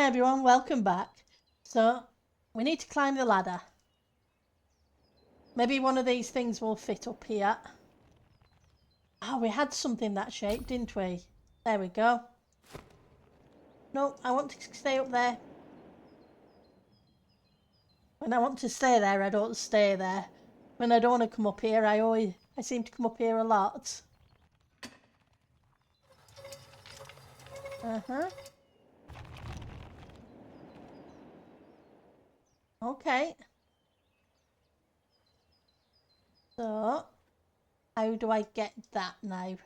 Hi everyone, welcome back. So, we need to climb the ladder. Maybe one of these things will fit up here. Oh, we had something that shape, didn't we? There we go. No, I want to stay up there. When I want to stay there, I don't stay there. When I don't want to come up here, I seem to come up here a lot. Uh-huh. Okay. So, how do I get that now?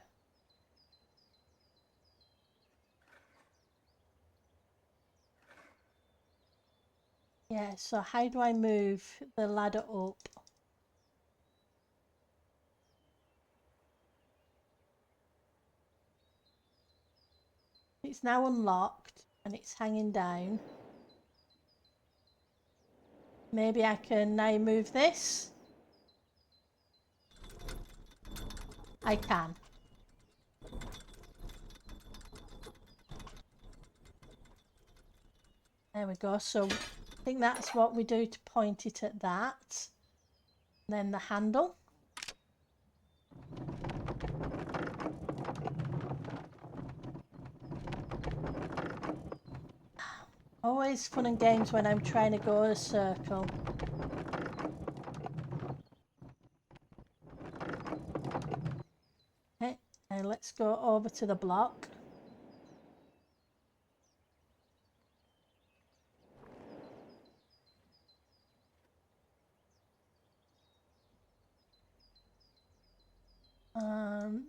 Yeah, so how do I move the ladder up? It's now unlocked and it's hanging down. Maybe I can now move this. I can. There we go. So I think that's what we do to point it at that. Then the handle. Always fun and games when I'm trying to go a circle. Okay, now let's go over to the block.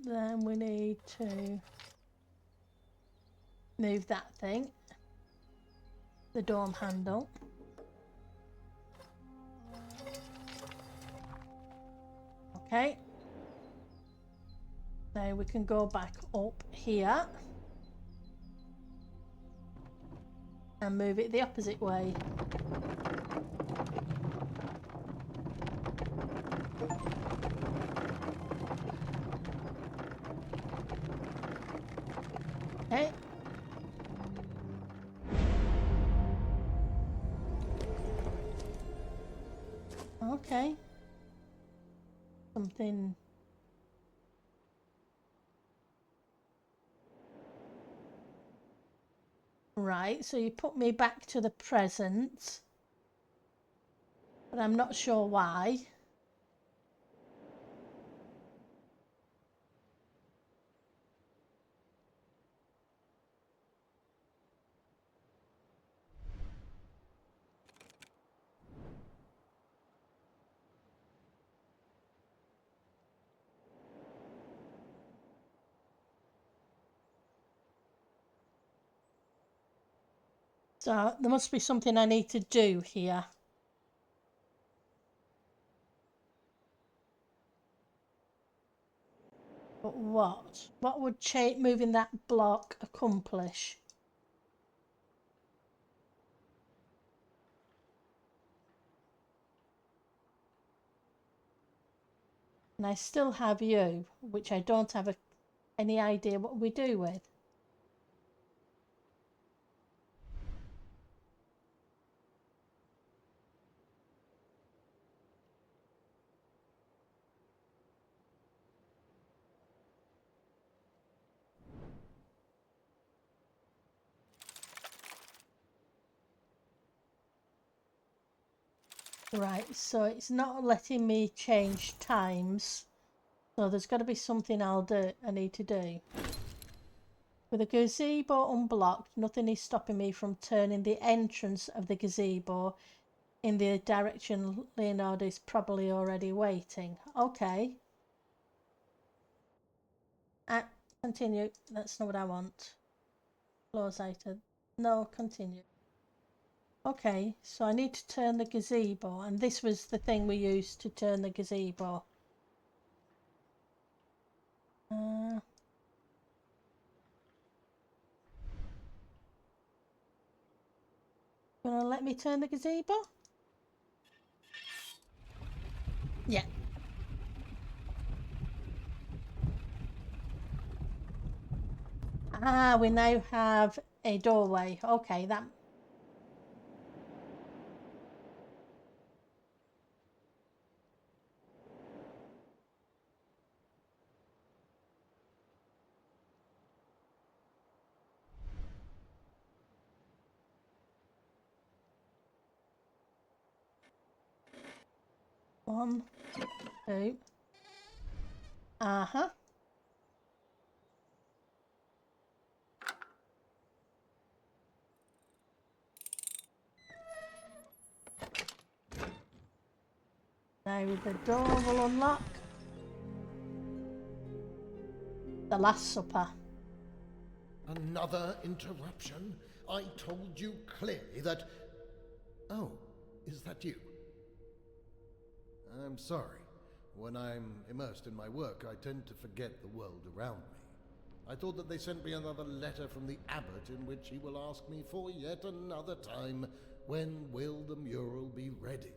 Then we need to move that thing, the dome handle. Okay. Now we can go back up here and move it the opposite way. Okay. Okay. Something. Right, so you put me back to the present, but I'm not sure why. So there must be something I need to do here. But what? What would moving that block accomplish? And I still have you, which I don't have any idea what we do with. Right, so it's not letting me change times. So there's got to be something I need to do. With the gazebo unblocked, nothing is stopping me from turning the entrance of the gazebo in the direction Leonardo is probably already waiting. Okay. Continue. That's not what I want. Close item. No, continue. Okay, so I need to turn the gazebo, and this was the thing we used to turn the gazebo. Gonna let me turn the gazebo? Yeah. Ah, we now have a doorway. Okay, that 1, 2. Uh-huh. Now the door will unlock. The Last Supper. Another interruption? I told you clearly that... Oh, is that you? I'm sorry. When I'm immersed in my work, I tend to forget the world around me. I thought that they sent me another letter from the abbot in which he will ask me for yet another time, when will the mural be ready?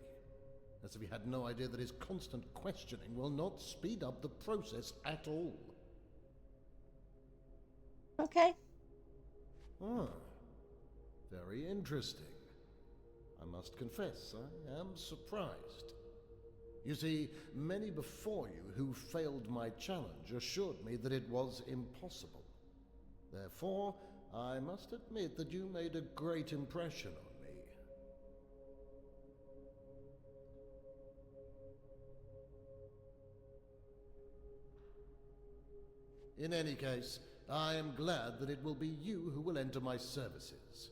As if he had no idea that his constant questioning will not speed up the process at all. Okay. Ah, very interesting. I must confess, I am surprised. You see, many before you who failed my challenge assured me that it was impossible. Therefore, I must admit that you made a great impression on me. In any case, I am glad that it will be you who will enter my services.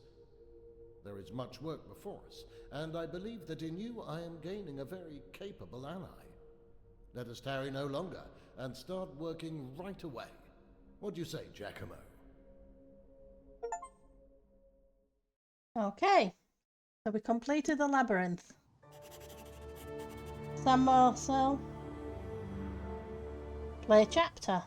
There is much work before us, and I believe that in you I am gaining a very capable ally. Let us tarry no longer, and start working right away. What do you say, Giacomo? Okay. So we completed the labyrinth. San Marcel. Play chapter.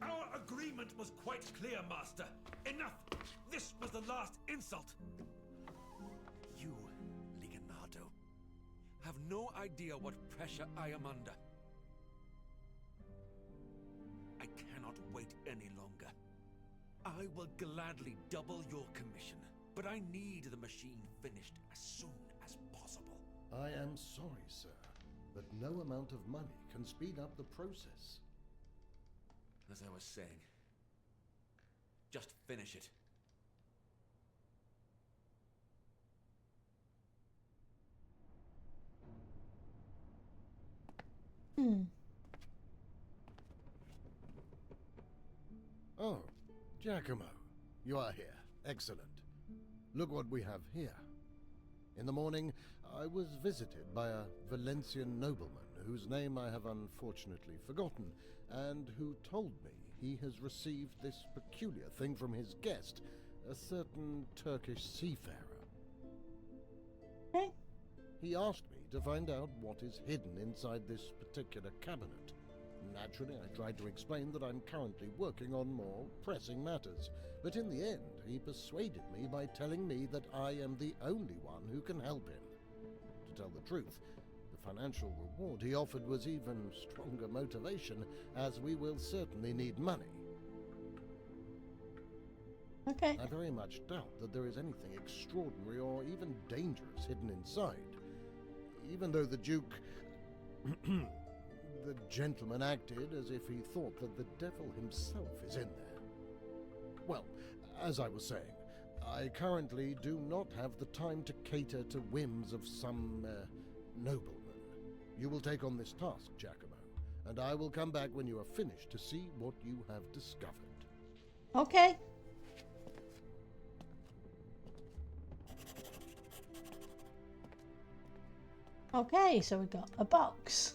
Our agreement was quite clear, Master. Enough! This was the last insult! You, Leonardo, have no idea what pressure I am under. I cannot wait any longer. I will gladly double your commission, but I need the machine finished as soon as possible. I am sorry, sir, but no amount of money can speed up the process. As I was saying, just finish it. Oh, Giacomo, you are here. Excellent. Look what we have here. In the morning, I was visited by a Valencian nobleman whose name I have unfortunately forgotten, and who told me he has received this peculiar thing from his guest, a certain Turkish seafarer. Okay. He asked me to find out what is hidden inside this particular cabinet. Naturally, I tried to explain that I'm currently working on more pressing matters, but in the end, he persuaded me by telling me that I am the only one who can help him. To tell the truth, the financial reward he offered was even stronger motivation, as we will certainly need money. Okay. I very much doubt that there is anything extraordinary or even dangerous hidden inside. Even though the Duke... the gentleman acted as if he thought that the devil himself is in there. Well, as I was saying, I currently do not have the time to cater to whims of some nobleman. You will take on this task, Giacomo, and I will come back when you are finished to see what you have discovered. Okay. Okay, so we got a box.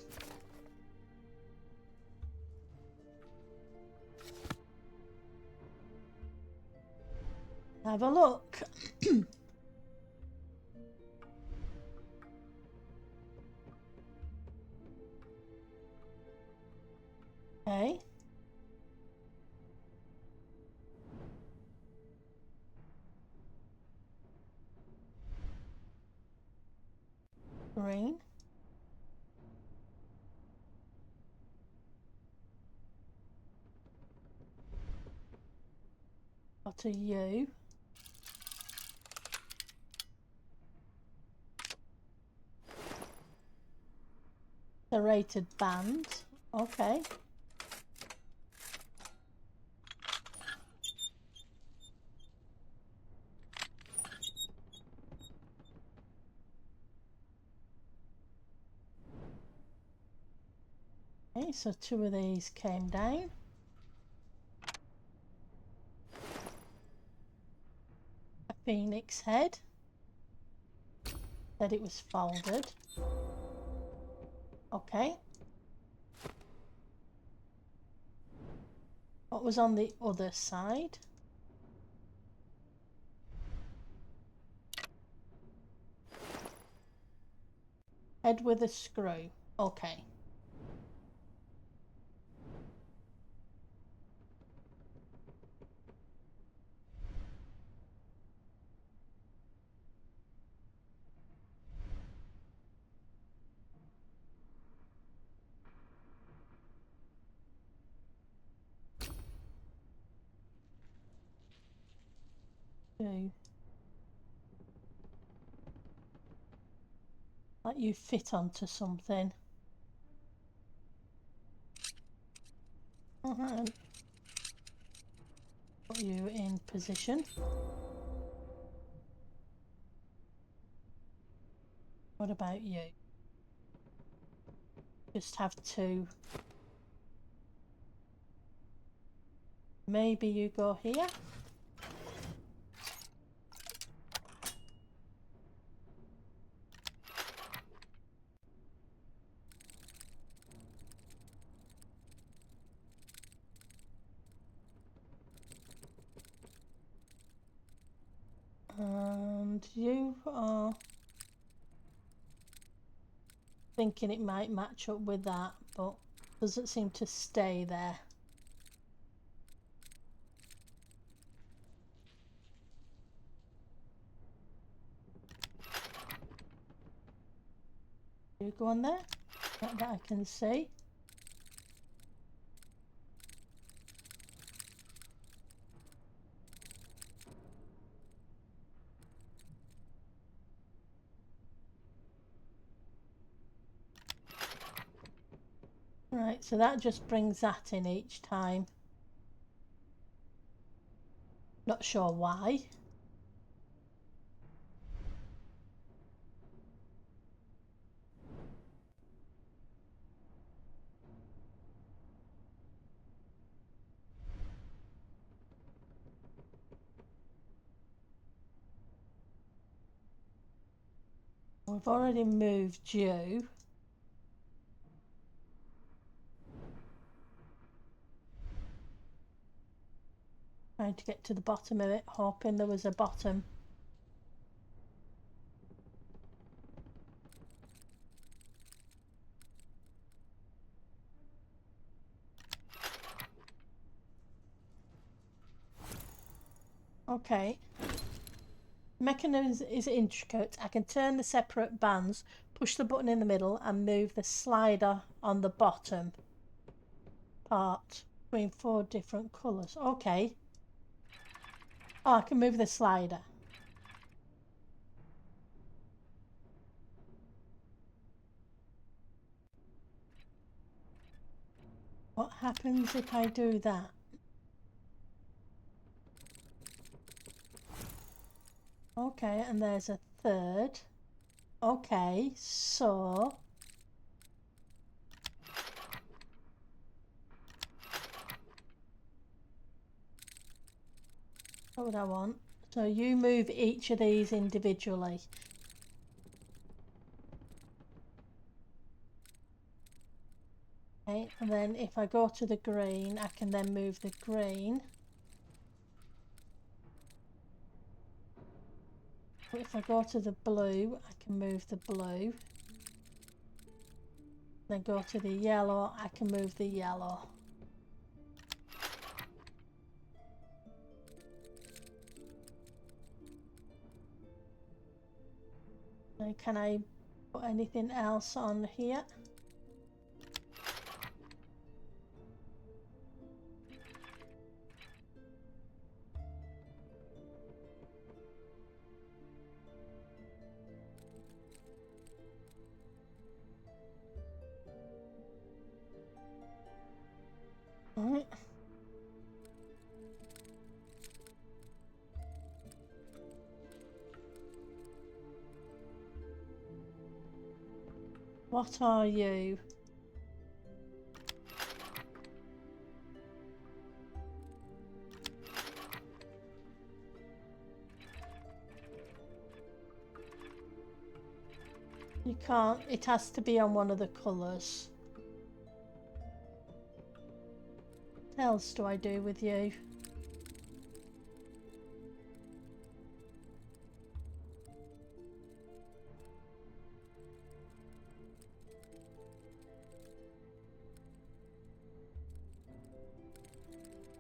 Have a look. Okay. Green. Got a U. Serrated band. Okay. Okay, so 2 of these came down. A phoenix head. Said it was folded. Okay. What was on the other side? Head with a screw. Okay. Do. Like you fit onto something. Put you in position. What about you? Just have 2. Maybe you go here. And you are thinking it might match up with that, but doesn't seem to stay there. You go on there? Not that I can see. Right, so that just brings that in each time. Not sure why. We've already moved you. Trying to get to the bottom of it, hoping there was a bottom. Okay. Mechanism is intricate. I can turn the separate bands, push the button in the middle and move the slider on the bottom part between 4 different colours. Okay. Oh, I can move the slider. What happens if I do that? Okay, and there's a 3rd. Okay, so what would I want? So you move each of these individually. Okay, and then if I go to the green, I can then move the green. If I go to the blue, I can move the blue. Then go to the yellow, I can move the yellow. So can I put anything else on here? What are you? You can't, it has to be on one of the colours. What else do I do with you?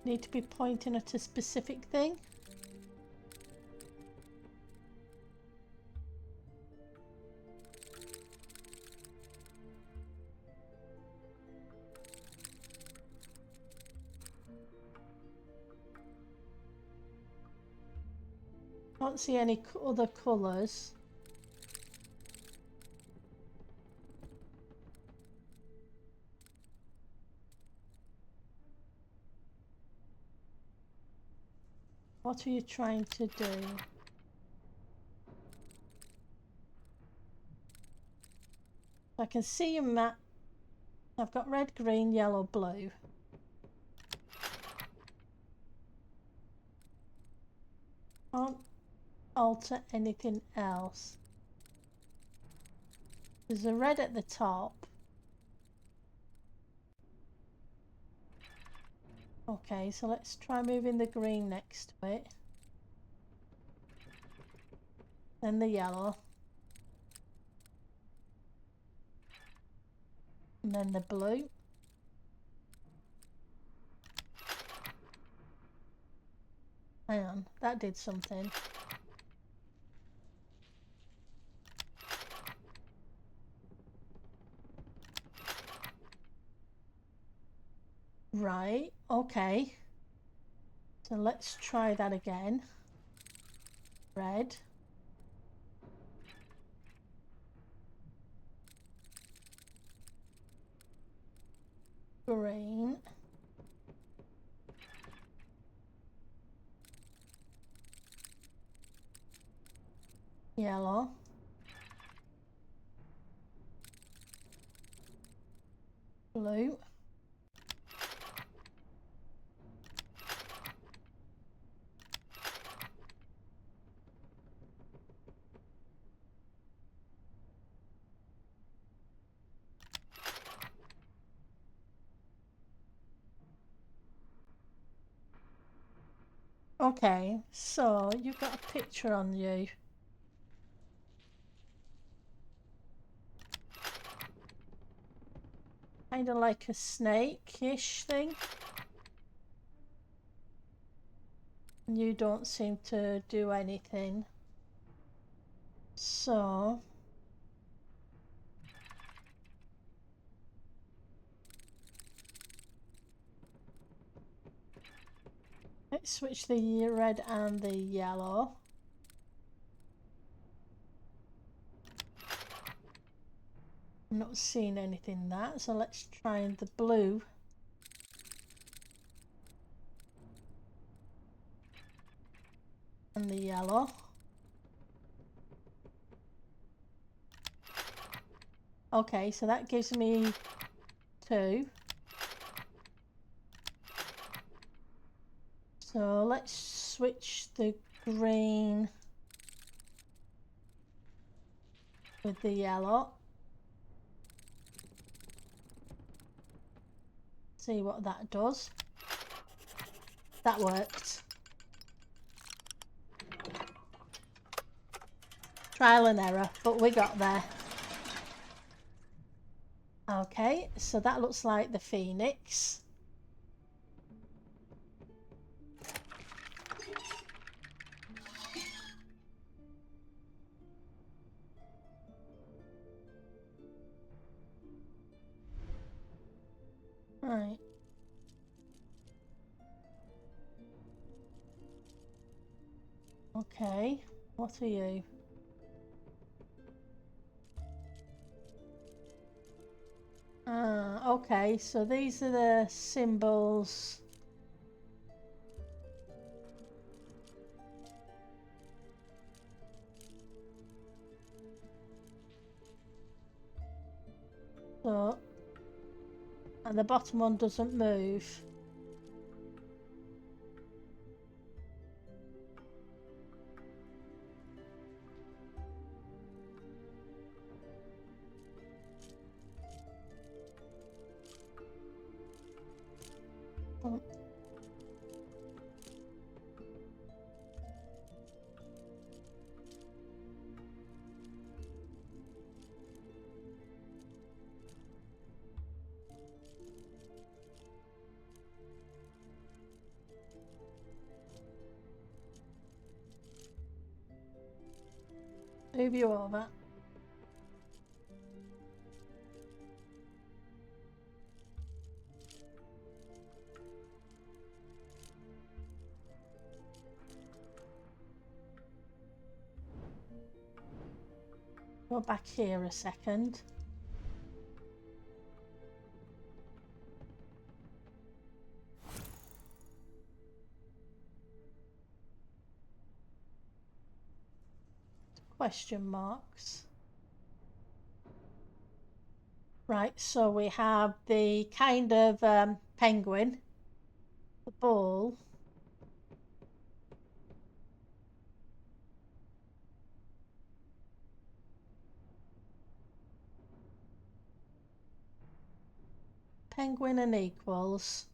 Need to be pointing at a specific thing? Can't see any other colours. What are you trying to do? I can see your map. I've got red, green, yellow, blue. Can't alter anything else. There's a red at the top. Okay, so let's try moving the green next to it. Then the yellow. And then the blue. Hang on, that did something. Right, okay. So let's try that again. Red. Green. Yellow. Blue. Okay, so you've got a picture on you. Kind of like a snake-ish thing. And you don't seem to do anything. So... let's switch the red and the yellow. I'm not seeing anything that, so let's try the blue. And the yellow. Okay, so that gives me 2. So let's switch the green with the yellow. See what that does. That worked. Trial and error, but we got there. Okay, so that looks like the phoenix. Right. Okay, what are you? Okay, so these are the symbols. So, and the bottom one doesn't move. Oh. Move you over. Go back here a second. Question marks. Right, so we have the kind of penguin, the ball, penguin and equals.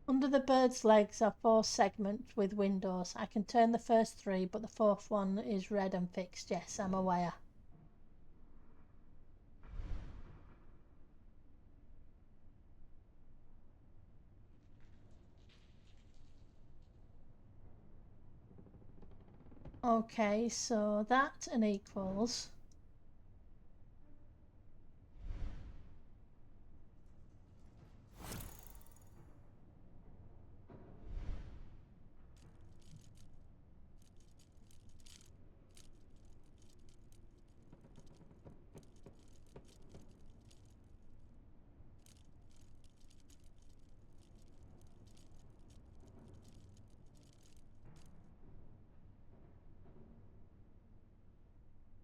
Under the bird's legs are 4 segments with windows. I can turn the first 3, but the 4th one is red and fixed. Yes, I'm aware. Okay, so that and equals.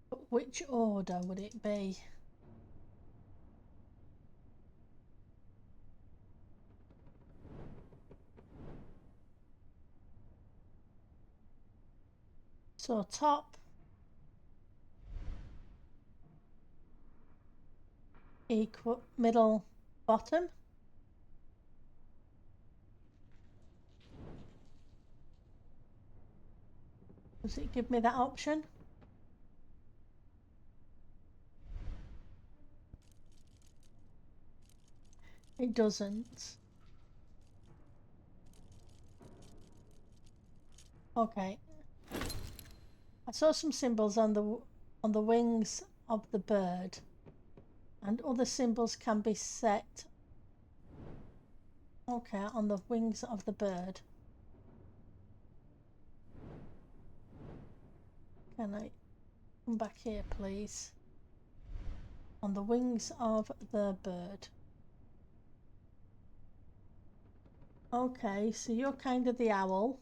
But which order would it be? So top, equal, middle, bottom. Does it give me that option? It doesn't. Okay. I saw some symbols on the wings of the bird, and other symbols can be set. Okay, on the wings of the bird. Can I come back here, please? On the wings of the bird. Okay, so you're kind of the owl.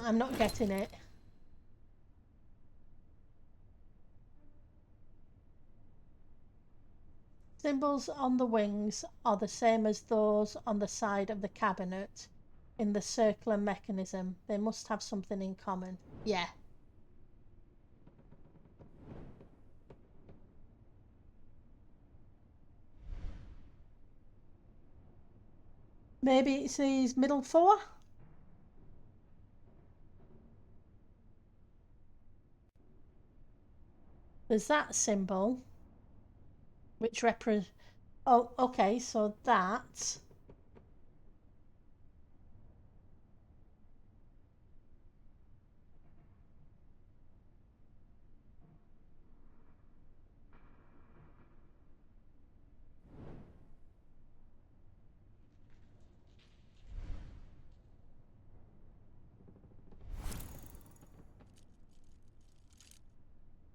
I'm not getting it. Symbols on the wings are the same as those on the side of the cabinet in the circular mechanism. They must have something in common. Yeah. Maybe it's these middle 4? There's that symbol, which represents... Oh, okay, so that...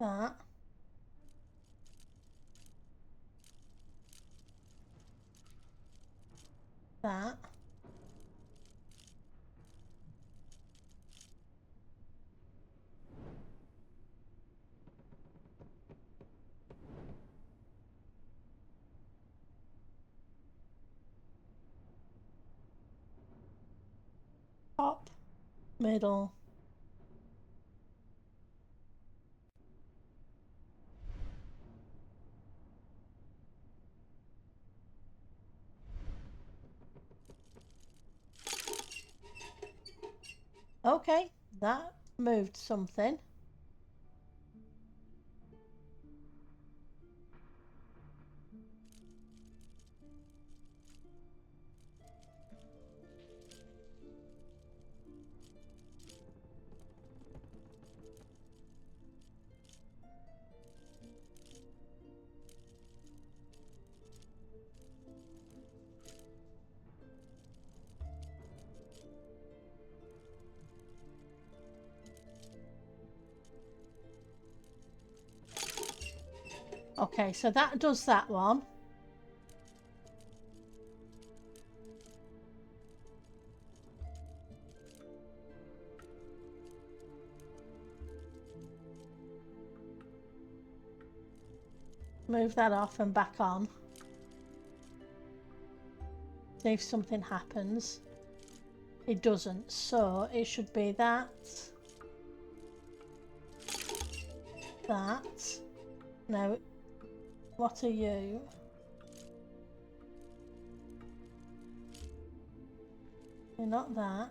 That. That. Top, middle. Okay, that moved something. Okay, so that does that one. Move that off and back on. See if something happens. It doesn't, so it should be that. That. Now, what are you? You're not that.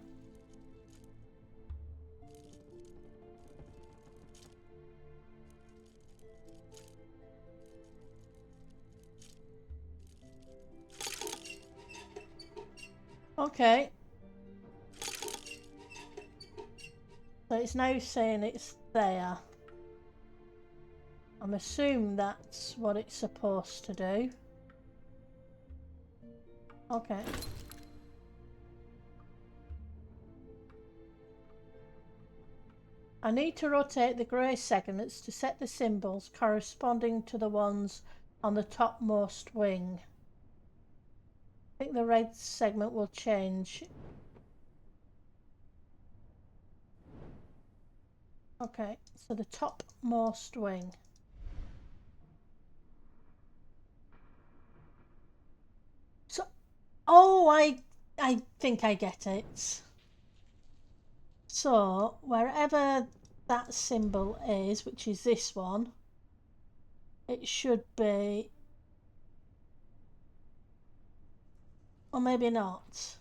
Okay. So it's now saying it's there. I'm assuming that's what it's supposed to do. Okay. I need to rotate the grey segments to set the symbols corresponding to the ones on the topmost wing. I think the red segment will change. Okay, so the topmost wing. So, oh, I think I get it. So, wherever that symbol is, which is this one, it should be, or maybe not.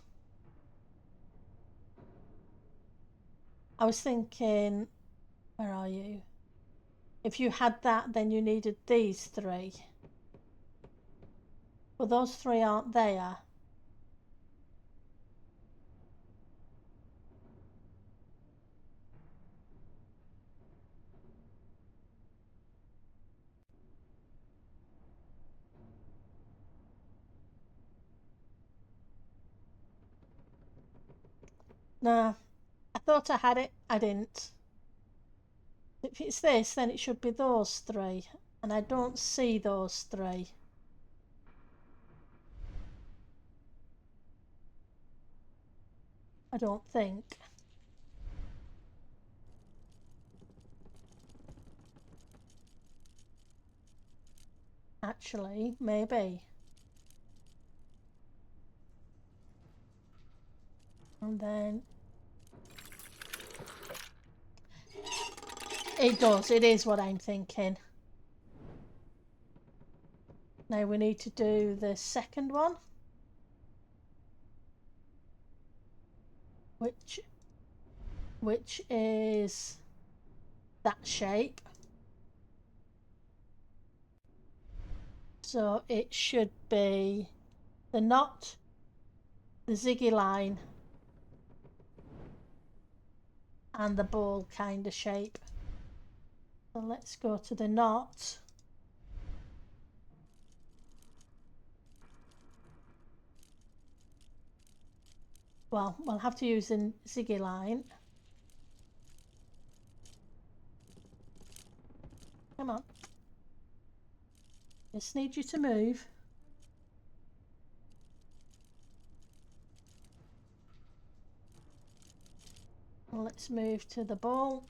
I was thinking, where are you? If you had that, then you needed these three. But those three aren't there. No, I thought I had it, I didn't. If it's this, then it should be those three. And I don't see those three. I don't think. Actually, maybe. And then it does, it is what I'm thinking. Now we need to do the second one, which is that shape. So it should be the knot, the ziggy line, and the ball kind of shape. So let's go to the knot. Well, we'll have to use a ziggy line. Come on. Just need you to move. Let's move to the ball.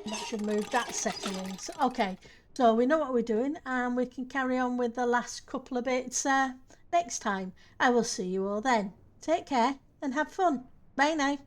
That should move that settings. Okay, so we know what we're doing and we can carry on with the last couple of bits next time. I will see you all then. Take care and have fun. Bye now.